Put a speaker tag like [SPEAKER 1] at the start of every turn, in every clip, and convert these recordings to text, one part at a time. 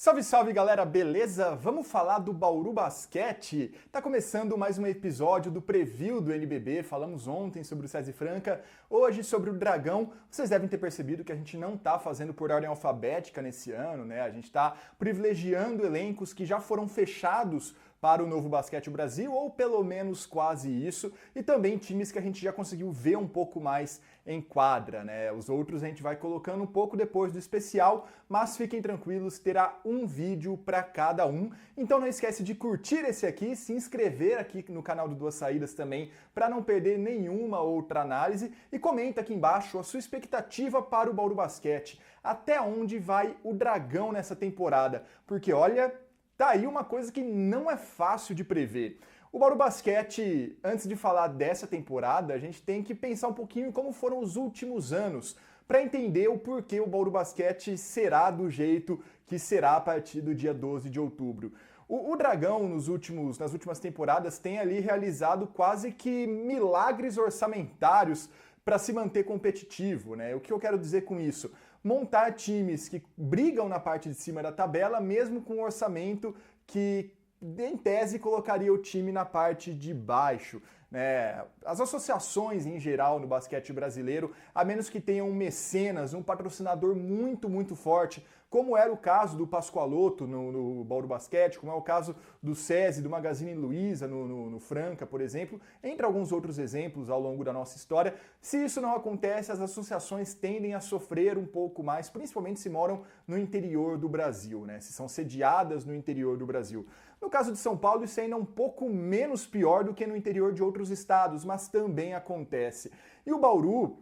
[SPEAKER 1] Salve, salve galera, beleza? Vamos falar do Bauru Basquete? Tá começando mais um episódio do Preview do NBB, falamos ontem sobre o SESI Franca, hoje sobre o Dragão. Vocês devem ter percebido que a gente não tá fazendo por ordem alfabética nesse ano, né? A gente tá privilegiando elencos que já foram fechados para o Novo Basquete Brasil, ou pelo menos quase isso, e também times que a gente já conseguiu ver um pouco mais em quadra, né? Os outros a gente vai colocando um pouco depois do especial, mas fiquem tranquilos, terá um vídeo para cada um. Então não esquece de curtir esse aqui, se inscrever aqui no canal do Duas Saídas também, para não perder nenhuma outra análise, e comenta aqui embaixo a sua expectativa para o Bauru Basquete. Até onde vai o Dragão nessa temporada? Porque olha, tá aí uma coisa que não é fácil de prever. O Bauru Basquete, antes de falar dessa temporada, a gente tem que pensar um pouquinho em como foram os últimos anos, para entender o porquê o Bauru Basquete será do jeito que será a partir do dia 12 de outubro. O Dragão, nas últimas temporadas, tem ali realizado quase que milagres orçamentários para se manter competitivo, né? O que eu quero dizer com isso? Montar times que brigam na parte de cima da tabela, mesmo com um orçamento que, em tese, colocaria o time na parte de baixo, né? As associações, em geral, no basquete brasileiro, a menos que tenham um mecenas, um patrocinador muito forte, como era o caso do Pascoaloto no Bauru Basquete, como é o caso do SESI, do Magazine Luiza no Franca, por exemplo, entre alguns outros exemplos ao longo da nossa história. Se isso não acontece, as associações tendem a sofrer um pouco mais, principalmente se moram no interior do Brasil, né? Se são sediadas no interior do Brasil. No caso de São Paulo, isso ainda é um pouco menos pior do que no interior de outros estados, mas também acontece. E o Bauru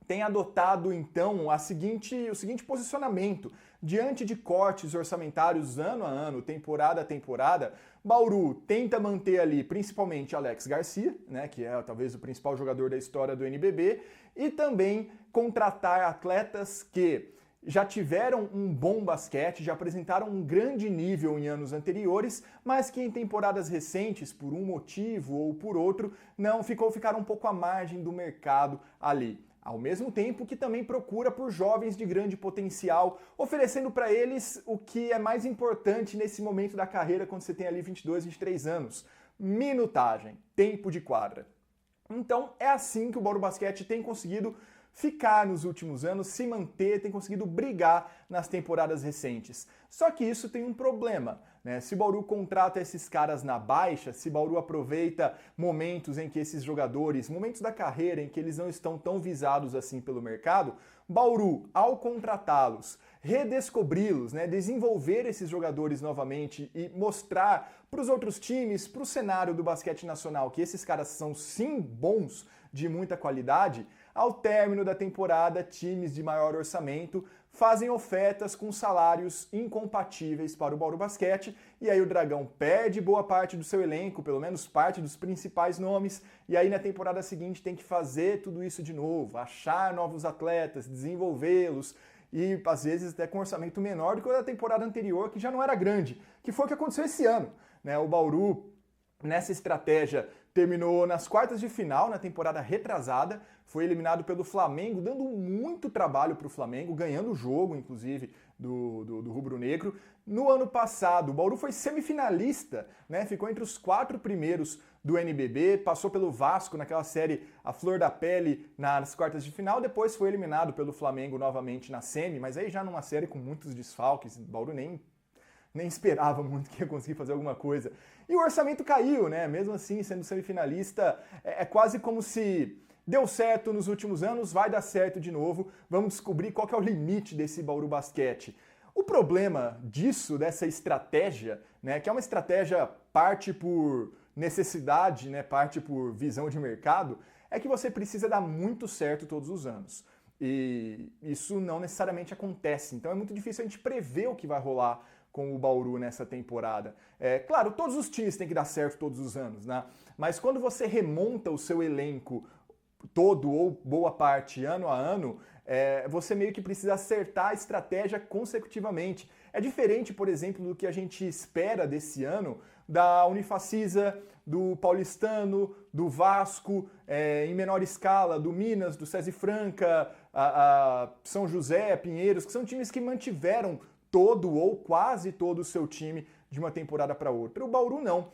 [SPEAKER 1] tem adotado, então, o seguinte posicionamento. Diante de cortes orçamentários ano a ano, temporada a temporada, Bauru tenta manter ali principalmente Alex Garcia, né, que é talvez o principal jogador da história do NBB, e também contratar atletas que já tiveram um bom basquete, já apresentaram um grande nível em anos anteriores, mas que em temporadas recentes, por um motivo ou por outro, ficaram um pouco à margem do mercado ali. Ao mesmo tempo que também procura por jovens de grande potencial, oferecendo para eles o que é mais importante nesse momento da carreira quando você tem ali 22, 23 anos: minutagem, tempo de quadra. Então é assim que o Bauru Basquete tem conseguido ficar nos últimos anos, se manter, tem conseguido brigar nas temporadas recentes. Só que isso tem um problema, né? Se Bauru contrata esses caras na baixa, se Bauru aproveita momentos em que esses jogadores, momentos da carreira em que eles não estão tão visados assim pelo mercado, Bauru, ao contratá-los, redescobri-los, né, desenvolver esses jogadores novamente e mostrar para os outros times, para o cenário do basquete nacional, que esses caras são sim bons, de muita qualidade, ao término da temporada, times de maior orçamento fazem ofertas com salários incompatíveis para o Bauru Basquete, e aí o Dragão perde boa parte do seu elenco, pelo menos parte dos principais nomes, e aí na temporada seguinte tem que fazer tudo isso de novo, achar novos atletas, desenvolvê-los, e às vezes até com um orçamento menor do que o da temporada anterior, que já não era grande, que foi o que aconteceu esse ano, né? O Bauru, nessa estratégia, terminou nas quartas de final na temporada retrasada, foi eliminado pelo Flamengo, dando muito trabalho para o Flamengo, ganhando o jogo, inclusive, do rubro-negro. No ano passado, o Bauru foi semifinalista, né? Ficou entre os 4 primeiros do NBB, passou pelo Vasco naquela série A Flor da Pele nas quartas de final, depois foi eliminado pelo Flamengo novamente na semi, mas aí já numa série com muitos desfalques, o Bauru nem esperava muito que ia conseguir fazer alguma coisa. E o orçamento caiu, né? Mesmo assim, sendo semifinalista, é quase como se deu certo nos últimos anos, vai dar certo de novo. Vamos descobrir qual que é o limite desse Bauru Basquete. O problema disso, dessa estratégia, né, que é uma estratégia parte por necessidade, né, parte por visão de mercado, é que você precisa dar muito certo todos os anos. E isso não necessariamente acontece. Então é muito difícil a gente prever o que vai rolar com o Bauru nessa temporada. Claro, todos os times têm que dar certo todos os anos, né? Mas quando você remonta o seu elenco todo ou boa parte ano a ano, você meio que precisa acertar a estratégia consecutivamente. É diferente, por exemplo, do que a gente espera desse ano da Unifacisa, do Paulistano, do Vasco, em menor escala, do Minas, do SESI Franca, a São José, Pinheiros, que são times que mantiveram todo ou quase todo o seu time de uma temporada para outra. O Bauru não.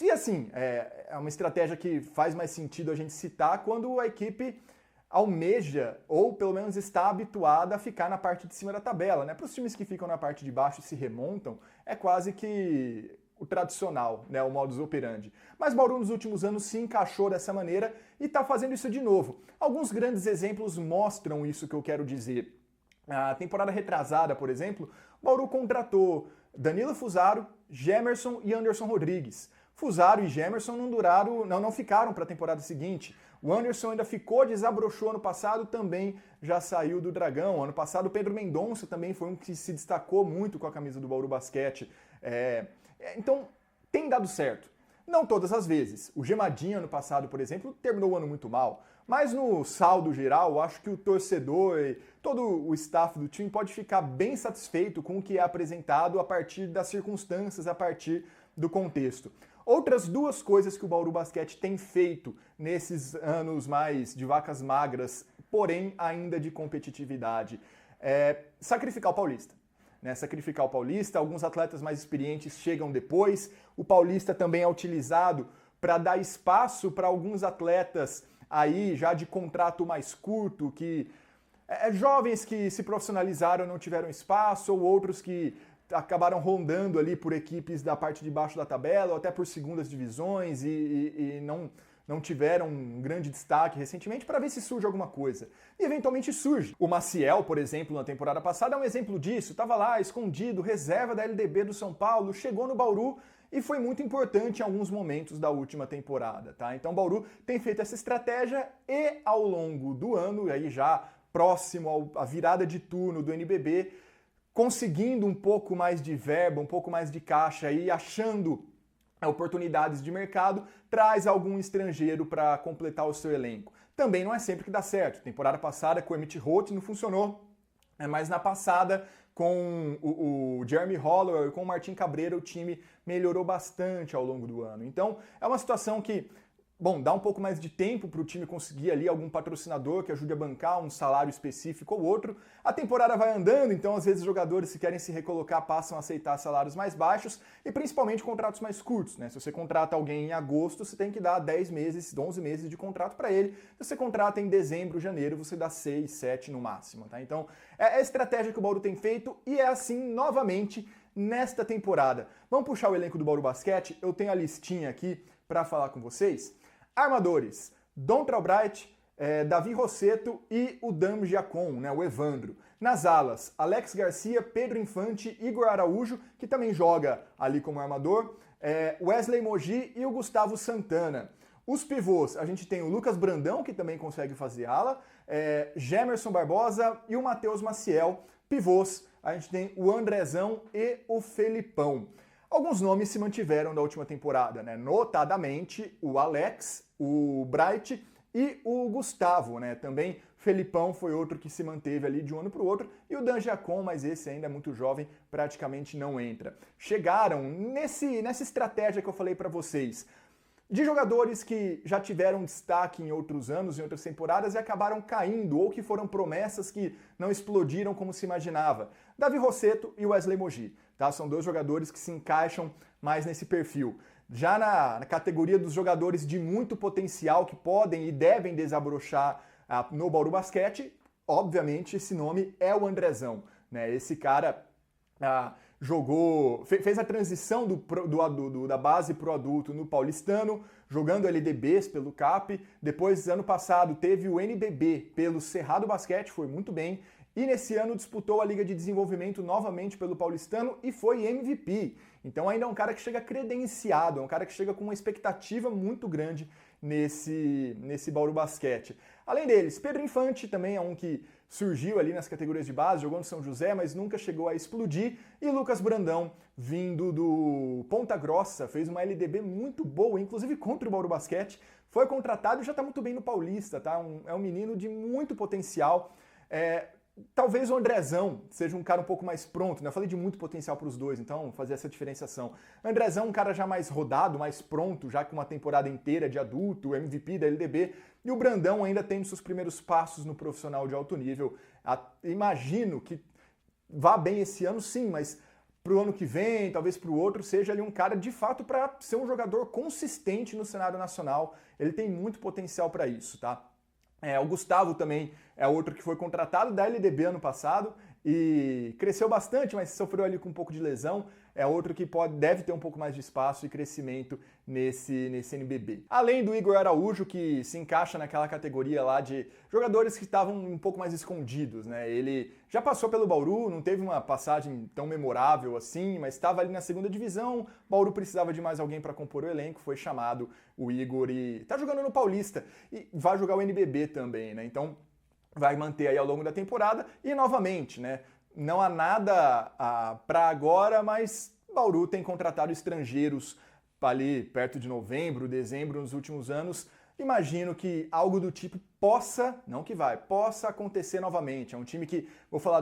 [SPEAKER 1] E assim, é uma estratégia que faz mais sentido a gente citar quando a equipe almeja, ou pelo menos está habituada a ficar na parte de cima da tabela, né? Para os times que ficam na parte de baixo e se remontam, é quase que o tradicional, né? O modus operandi. Mas Bauru nos últimos anos se encaixou dessa maneira e está fazendo isso de novo. Alguns grandes exemplos mostram isso que eu quero dizer. A temporada retrasada, por exemplo, Bauru contratou Danilo Fusaro, Gemerson e Anderson Rodrigues. Fusaro e Gemerson não ficaram para a temporada seguinte. O Anderson ainda ficou, desabrochou ano passado, também já saiu do Dragão. Ano passado o Pedro Mendonça também foi um que se destacou muito com a camisa do Bauru Basquete. Então, tem dado certo. Não todas as vezes. O Gemadinho, ano passado, por exemplo, terminou o ano muito mal. Mas no saldo geral, acho que o torcedor e todo o staff do time pode ficar bem satisfeito com o que é apresentado a partir das circunstâncias, a partir do contexto. Outras duas coisas que o Bauru Basquete tem feito nesses anos mais de vacas magras, porém ainda de competitividade, é sacrificar o Paulista. Sacrificar o Paulista, alguns atletas mais experientes chegam depois, o Paulista também é utilizado para dar espaço para alguns atletas aí já de contrato mais curto, que jovens que se profissionalizaram não tiveram espaço, ou outros que acabaram rondando ali por equipes da parte de baixo da tabela, ou até por segundas divisões e não tiveram um grande destaque recentemente, para ver se surge alguma coisa. E eventualmente surge. O Maciel, por exemplo, na temporada passada é um exemplo disso. Estava lá, escondido, reserva da LDB do São Paulo, chegou no Bauru e foi muito importante em alguns momentos da última temporada, tá? Então o Bauru tem feito essa estratégia e ao longo do ano, aí já próximo à virada de turno do NBB, conseguindo um pouco mais de verba, um pouco mais de caixa e achando oportunidades de mercado, traz algum estrangeiro para completar o seu elenco. Também não é sempre que dá certo. Temporada passada com o Emmett Holt não funcionou, mas na passada com o Jeremy Holloway e com o Martin Cabreira o time melhorou bastante ao longo do ano. Então é uma situação que, dá um pouco mais de tempo para o time conseguir ali algum patrocinador que ajude a bancar um salário específico ou outro. A temporada vai andando, então às vezes os jogadores, se querem se recolocar, passam a aceitar salários mais baixos e principalmente contratos mais curtos, né? Se você contrata alguém em agosto, você tem que dar 10 meses, 11 meses de contrato para ele. Se você contrata em dezembro, janeiro, você dá 6, 7 no máximo, tá? Então é a estratégia que o Bauru tem feito e é assim novamente nesta temporada. Vamos puxar o elenco do Bauru Basquete? Eu tenho a listinha aqui para falar com vocês. Armadores, Dontrell Bright, Davi Rosseto e o Dam Giacom, né, o Evandro. Nas alas, Alex Garcia, Pedro Infante, Igor Araújo, que também joga ali como armador, Wesley Mogi e o Gustavo Santana. Os pivôs, a gente tem o Lucas Brandão, que também consegue fazer ala, Gemerson Barbosa e o Matheus Maciel. Pivôs, a gente tem o Andrezão e o Felipão. Alguns nomes se mantiveram da última temporada, né? Notadamente o Alex, o Bright e o Gustavo, né? Também Felipão foi outro que se manteve ali de um ano para o outro, e o Dan Giacom, mas esse ainda é muito jovem, praticamente não entra. Chegaram nessa estratégia que eu falei para vocês, de jogadores que já tiveram destaque em outros anos, em outras temporadas, e acabaram caindo, ou que foram promessas que não explodiram como se imaginava. Davi Rosseto e Wesley Mogi, tá? São dois jogadores que se encaixam mais nesse perfil. Já na categoria dos jogadores de muito potencial que podem e devem desabrochar no Bauru Basquete, obviamente esse nome é o Andrezão, né? Esse cara fez a transição da base para o adulto no Paulistano, jogando LDBs pelo CAP. Depois, ano passado, teve o NBB pelo Cerrado Basquete, foi muito bem. E nesse ano disputou a Liga de Desenvolvimento novamente pelo Paulistano e foi MVP. Então ainda é um cara que chega credenciado, é um cara que chega com uma expectativa muito grande nesse Bauru Basquete. Além deles, Pedro Infante também é um que surgiu ali nas categorias de base, jogou no São José, mas nunca chegou a explodir. E Lucas Brandão, vindo do Ponta Grossa, fez uma LDB muito boa, inclusive contra o Bauru Basquete. Foi contratado e já está muito bem no Paulista, tá? É um menino de muito potencial. Talvez o Andrezão seja um cara um pouco mais pronto, né? Eu falei de muito potencial para os dois, então fazer essa diferenciação. Andrezão é um cara já mais rodado, mais pronto, já com uma temporada inteira de adulto, MVP da LDB, e o Brandão ainda tem seus primeiros passos no profissional de alto nível. Imagino que vá bem esse ano, sim, mas para o ano que vem, talvez para o outro, seja ali um cara de fato para ser um jogador consistente no cenário nacional. Ele tem muito potencial para isso, tá? O Gustavo também é outro que foi contratado da LDB ano passado e cresceu bastante, mas sofreu ali com um pouco de lesão. É outro que deve ter um pouco mais de espaço e crescimento nesse NBB. Além do Igor Araújo, que se encaixa naquela categoria lá de jogadores que estavam um pouco mais escondidos, né? Ele já passou pelo Bauru, não teve uma passagem tão memorável assim, mas estava ali na segunda divisão. Bauru precisava de mais alguém para compor o elenco, foi chamado o Igor e tá jogando no Paulista e vai jogar o NBB também, né? Então vai manter aí ao longo da temporada e novamente, né? Não há nada para agora, mas Bauru tem contratado estrangeiros ali perto de novembro, dezembro, nos últimos anos. Imagino que algo do tipo possa acontecer novamente. É um time que, vou falar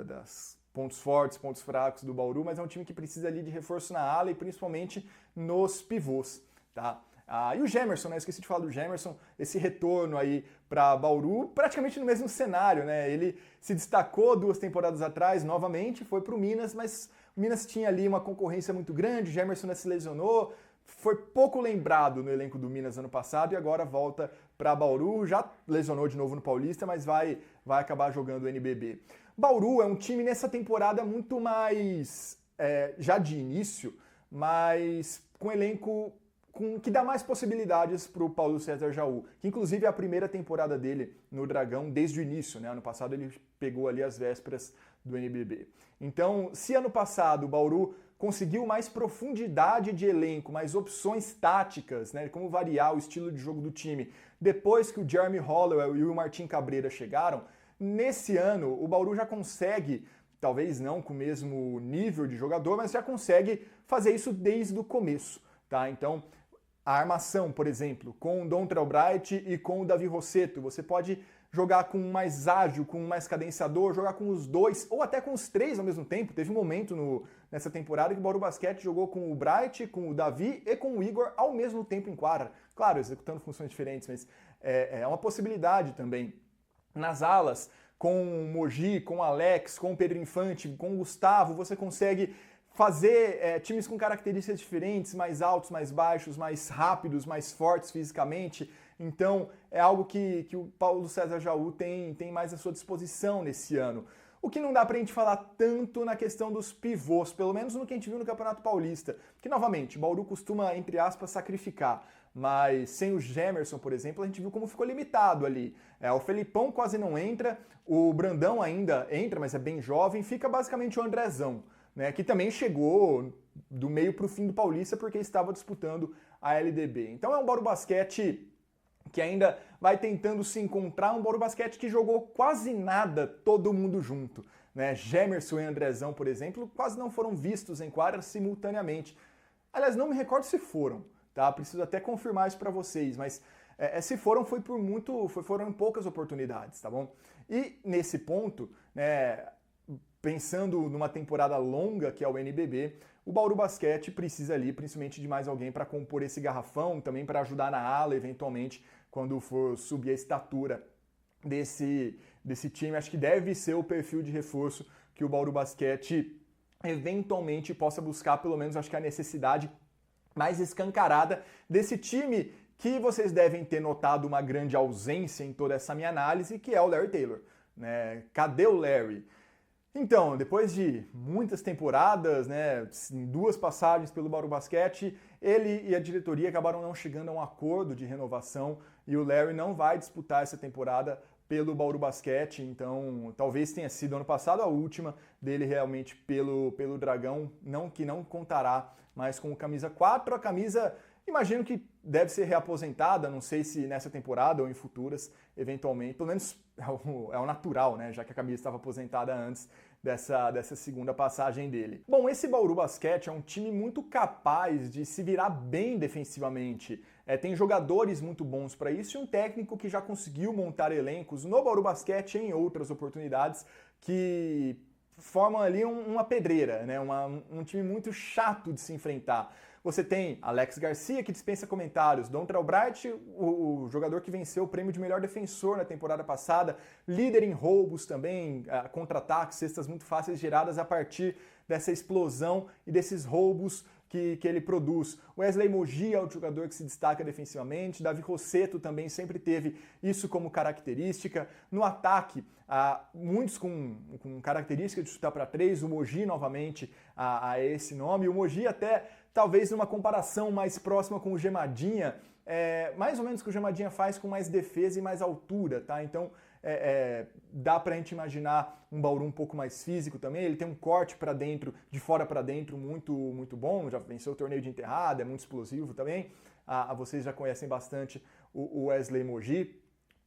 [SPEAKER 1] das pontos fortes, pontos fracos do Bauru, mas é um time que precisa ali de reforço na ala e principalmente nos pivôs, tá? E o Gemerson, né? Esqueci de falar do Gemerson, esse retorno aí para Bauru, praticamente no mesmo cenário, né? Ele se destacou 2 temporadas atrás, novamente, foi para o Minas, mas o Minas tinha ali uma concorrência muito grande, o Gemerson se lesionou, foi pouco lembrado no elenco do Minas ano passado e agora volta para Bauru, já lesionou de novo no Paulista, mas vai acabar jogando o NBB. Bauru é um time nessa temporada muito mais, já de início, mas com elenco que dá mais possibilidades para o Paulo César Jaú, que inclusive é a primeira temporada dele no Dragão desde o início, né? Ano passado ele pegou ali as vésperas do NBB. Então, se ano passado o Bauru conseguiu mais profundidade de elenco, mais opções táticas, né? Como variar o estilo de jogo do time, depois que o Jeremy Hollowell e o Martin Cabreira chegaram, nesse ano o Bauru já consegue, talvez não com o mesmo nível de jogador, mas já consegue fazer isso desde o começo, tá? Então, a armação, por exemplo, com o Dontrell Bright e com o Davi Rossetto, você pode jogar com um mais ágil, com um mais cadenciador, jogar com os 2 ou até com os 3 ao mesmo tempo. Teve um momento nessa temporada que o Bauru Basquete jogou com o Bright, com o Davi e com o Igor ao mesmo tempo em quadra. Claro, executando funções diferentes, mas é uma possibilidade também. Nas alas, com o Mogi, com o Alex, com o Pedro Infante, com o Gustavo, você consegue fazer times com características diferentes, mais altos, mais baixos, mais rápidos, mais fortes fisicamente. Então é algo que o Paulo César Jaú tem mais à sua disposição nesse ano. O que não dá pra gente falar tanto na questão dos pivôs, pelo menos no que a gente viu no Campeonato Paulista, que novamente, Bauru costuma, entre aspas, sacrificar, mas sem o Gemerson, por exemplo, a gente viu como ficou limitado ali. O Felipão quase não entra, o Brandão ainda entra, mas é bem jovem, fica basicamente o Andrezão, né, que também chegou do meio para o fim do Paulista porque estava disputando a LDB. Então é um Bauru Basquete que ainda vai tentando se encontrar, um Bauru Basquete que jogou quase nada todo mundo junto, né? Gemerson e Andrezão, por exemplo, quase não foram vistos em quadra simultaneamente. Aliás, não me recordo se foram, tá? Preciso até confirmar isso para vocês, mas se foram foram em poucas oportunidades, tá bom? E nesse ponto, né, pensando numa temporada longa que é o NBB, o Bauru Basquete precisa ali principalmente de mais alguém para compor esse garrafão, também para ajudar na ala eventualmente quando for subir a estatura desse time. Acho que deve ser o perfil de reforço que o Bauru Basquete eventualmente possa buscar, pelo menos acho que a necessidade mais escancarada desse time que vocês devem ter notado uma grande ausência em toda essa minha análise, que é o Larry Taylor, né? Cadê o Larry? Então, depois de muitas temporadas, né, 2 passagens pelo Bauru Basquete, ele e a diretoria acabaram não chegando a um acordo de renovação e o Larry não vai disputar essa temporada pelo Bauru Basquete, então talvez tenha sido ano passado a última dele realmente pelo Dragão, que não contará mais com o camisa 4, a camisa imagino que deve ser reaposentada, não sei se nessa temporada ou em futuras, eventualmente, pelo menos é o natural, né, já que a camisa estava aposentada antes dessa segunda passagem dele. Bom, esse Bauru Basquete é um time muito capaz de se virar bem defensivamente. Tem jogadores muito bons para isso e um técnico que já conseguiu montar elencos no Bauru Basquete em outras oportunidades que formam ali uma pedreira, né? Um time muito chato de se enfrentar. Você tem Alex Garcia, que dispensa comentários, Dontrell Albright, o jogador que venceu o prêmio de melhor defensor na temporada passada, líder em roubos também, contra-ataques, cestas muito fáceis geradas a partir dessa explosão e desses roubos que ele produz. Wesley Moji é o jogador que se destaca defensivamente, Davi Rossetto também sempre teve isso como característica. No ataque, muitos com característica de chutar para três, o Moji novamente a esse nome. O Moji até, talvez numa comparação mais próxima com o Gemadinha, mais ou menos o que o Gemadinha faz com mais defesa e mais altura, tá? Então, dá pra gente imaginar um Bauru um pouco mais físico também. Ele tem um corte para dentro, de fora para dentro, muito, muito bom. Já venceu o torneio de enterrada, é muito explosivo também. Vocês já conhecem bastante o Wesley Moji.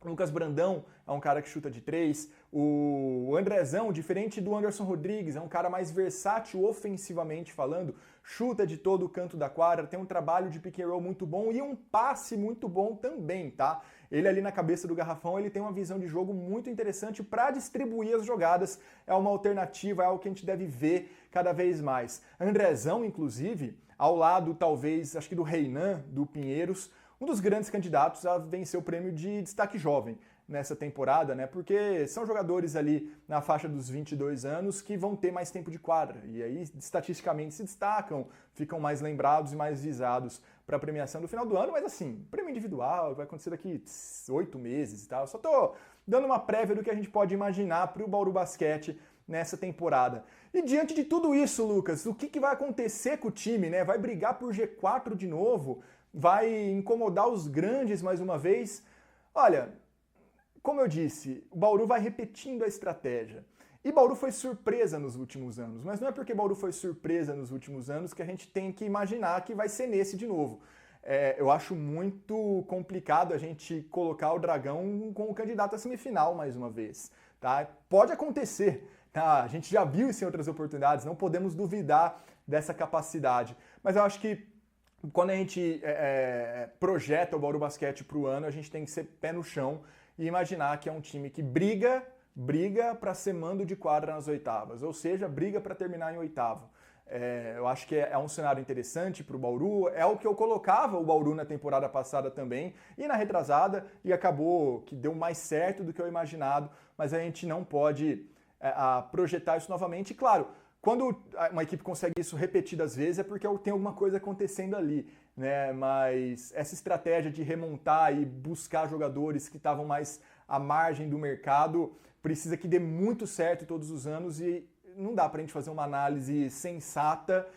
[SPEAKER 1] Lucas Brandão é um cara que chuta de três. O Andrezão, diferente do Anderson Rodrigues, é um cara mais versátil ofensivamente falando, chuta de todo o canto da quadra, tem um trabalho de pick and roll muito bom e um passe muito bom também, tá? Ele ali na cabeça do garrafão, ele tem uma visão de jogo muito interessante para distribuir as jogadas, é uma alternativa, é algo que a gente deve ver cada vez mais. Andrezão, inclusive, ao lado talvez, acho que do Reinan, do Pinheiros, um dos grandes candidatos a vencer o prêmio de destaque jovem nessa temporada, né? Porque são jogadores ali na faixa dos 22 anos que vão ter mais tempo de quadra e aí estatisticamente se destacam, ficam mais lembrados e mais visados para a premiação do final do ano, mas assim, prêmio individual vai acontecer daqui 8 meses e tal. Só tô dando uma prévia do que a gente pode imaginar para o Bauru Basquete nessa temporada. E diante de tudo isso, Lucas, o que vai acontecer com o time, né? Vai brigar por G4 de novo? Vai incomodar os grandes mais uma vez? Olha, como eu disse, o Bauru vai repetindo a estratégia. E Bauru foi surpresa nos últimos anos, mas não é porque Bauru foi surpresa nos últimos anos que a gente tem que imaginar que vai ser nesse de novo. Eu acho muito complicado a gente colocar o Dragão como candidato à semifinal mais uma vez. Tá? Pode acontecer, tá? A gente já viu isso em outras oportunidades, não podemos duvidar dessa capacidade. Mas eu acho que quando a gente projeta o Bauru Basquete para o ano, a gente tem que ser pé no chão e imaginar que é um time que briga para ser mando de quadra nas oitavas, ou seja, briga para terminar em oitavo. Eu acho que é um cenário interessante para o Bauru, é o que eu colocava o Bauru na temporada passada também e na retrasada, e acabou que deu mais certo do que eu imaginado, mas a gente não pode projetar isso novamente. E claro, quando uma equipe consegue isso repetidas vezes é porque tem alguma coisa acontecendo ali, né? Mas essa estratégia de remontar e buscar jogadores que estavam mais à margem do mercado precisa que dê muito certo todos os anos e não dá para a gente fazer uma análise sensata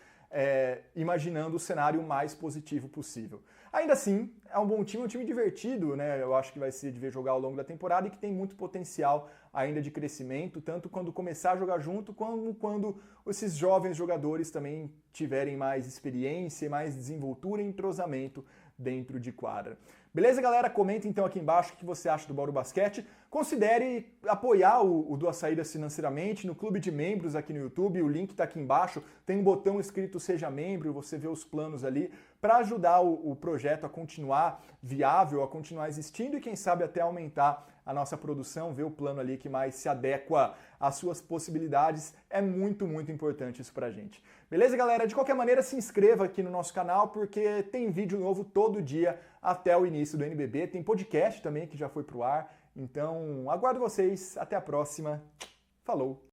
[SPEAKER 1] imaginando o cenário mais positivo possível. Ainda assim, é um bom time, um time divertido, né? Eu acho que vai ser de ver jogar ao longo da temporada e que tem muito potencial ainda de crescimento, tanto quando começar a jogar junto, como quando esses jovens jogadores também tiverem mais experiência, mais desenvoltura e entrosamento dentro de quadra. Beleza, galera? Comenta então aqui embaixo o que você acha do Bauru Basquete. Considere apoiar o Duas Saídas financeiramente no clube de membros aqui no YouTube. O link está aqui embaixo. Tem um botão escrito Seja Membro, você vê os planos ali para ajudar o projeto a continuar viável, a continuar existindo e quem sabe até aumentar a nossa produção, ver o plano ali que mais se adequa às suas possibilidades. É muito, muito importante isso pra gente. Beleza, galera? De qualquer maneira, se inscreva aqui no nosso canal porque tem vídeo novo todo dia até o início do NBB. Tem podcast também que já foi pro ar. Então, aguardo vocês. Até a próxima. Falou!